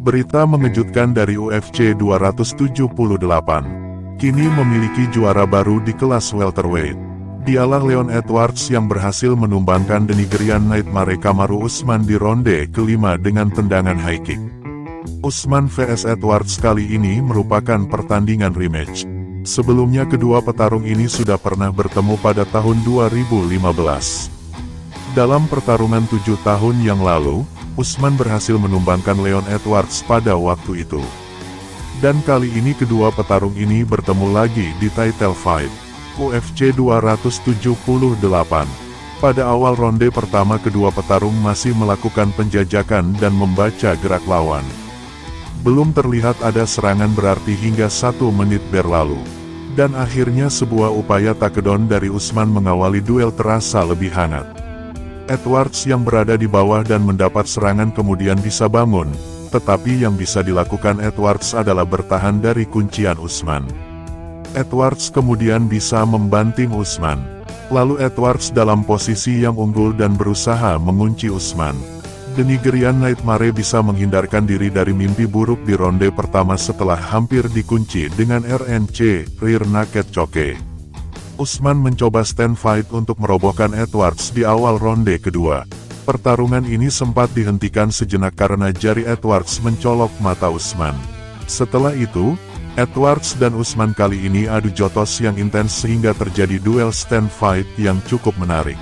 Berita mengejutkan dari UFC 278. Kini memiliki juara baru di kelas welterweight. Dialah Leon Edwards yang berhasil menumbangkan The Nigerian Nightmare Kamaru Usman di ronde kelima dengan tendangan high kick. Usman vs Edwards kali ini merupakan pertandingan rematch. Sebelumnya kedua petarung ini sudah pernah bertemu pada tahun 2015. Dalam pertarungan 7 tahun yang lalu, Usman berhasil menumbangkan Leon Edwards pada waktu itu. Dan kali ini kedua petarung ini bertemu lagi di title fight UFC 278. Pada awal ronde pertama kedua petarung masih melakukan penjajakan dan membaca gerak lawan. Belum terlihat ada serangan berarti hingga 1 menit berlalu. Dan akhirnya sebuah upaya takedown dari Usman mengawali duel terasa lebih hangat. Edwards yang berada di bawah dan mendapat serangan kemudian bisa bangun, tetapi yang bisa dilakukan Edwards adalah bertahan dari kuncian Usman. Edwards kemudian bisa membanting Usman. Lalu Edwards dalam posisi yang unggul dan berusaha mengunci Usman. The Nigerian Nightmare bisa menghindarkan diri dari mimpi buruk di ronde pertama setelah hampir dikunci dengan RNC, Rear Naked Choke. Usman mencoba stand fight untuk merobohkan Edwards di awal ronde kedua. Pertarungan ini sempat dihentikan sejenak karena jari Edwards mencolok mata Usman. Setelah itu, Edwards dan Usman kali ini adu jotos yang intens sehingga terjadi duel stand fight yang cukup menarik.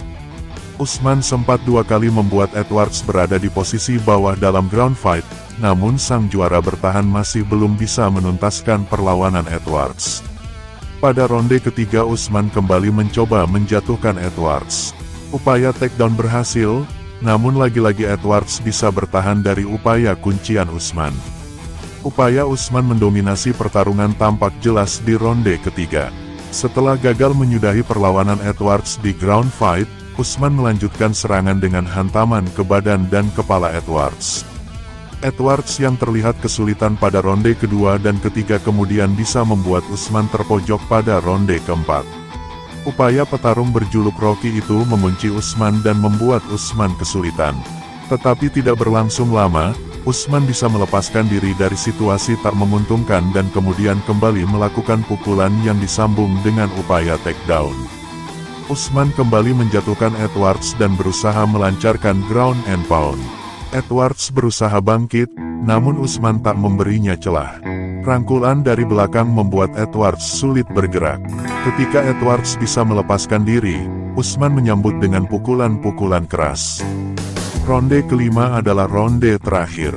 Usman sempat 2 kali membuat Edwards berada di posisi bawah dalam ground fight, namun sang juara bertahan masih belum bisa menuntaskan perlawanan Edwards. Pada ronde ketiga Usman kembali mencoba menjatuhkan Edwards. Upaya takedown berhasil, namun lagi-lagi Edwards bisa bertahan dari upaya kuncian Usman. Upaya Usman mendominasi pertarungan tampak jelas di ronde ketiga. Setelah gagal menyudahi perlawanan Edwards di ground fight, Usman melanjutkan serangan dengan hantaman ke badan dan kepala Edwards. Edwards yang terlihat kesulitan pada ronde kedua dan ketiga kemudian bisa membuat Usman terpojok pada ronde keempat. Upaya petarung berjuluk Rocky itu mengunci Usman dan membuat Usman kesulitan. Tetapi tidak berlangsung lama, Usman bisa melepaskan diri dari situasi tak menguntungkan dan kemudian kembali melakukan pukulan yang disambung dengan upaya takedown. Usman kembali menjatuhkan Edwards dan berusaha melancarkan ground and pound. Edwards berusaha bangkit, namun Usman tak memberinya celah. Rangkulan dari belakang membuat Edwards sulit bergerak. Ketika Edwards bisa melepaskan diri, Usman menyambut dengan pukulan-pukulan keras. Ronde kelima adalah ronde terakhir.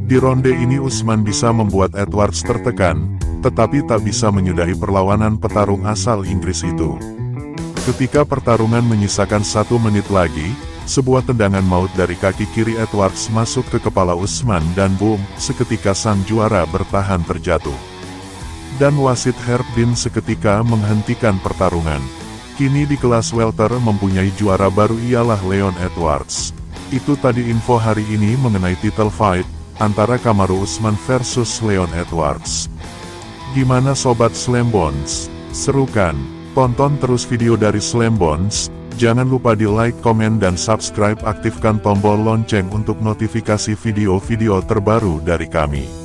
Di ronde ini Usman bisa membuat Edwards tertekan, tetapi tak bisa menyudahi perlawanan petarung asal Inggris itu. Ketika pertarungan menyisakan 1 menit lagi, sebuah tendangan maut dari kaki kiri Edwards masuk ke kepala Usman dan boom, seketika sang juara bertahan terjatuh. Dan wasit Herb Dean seketika menghentikan pertarungan. Kini di kelas welter mempunyai juara baru ialah Leon Edwards. Itu tadi info hari ini mengenai title fight antara Kamaru Usman versus Leon Edwards. Gimana sobat Slambones? Seru kan? Tonton terus video dari Slambones. Jangan lupa di like, komen, dan subscribe. Aktifkan tombol lonceng untuk notifikasi video-video terbaru dari kami.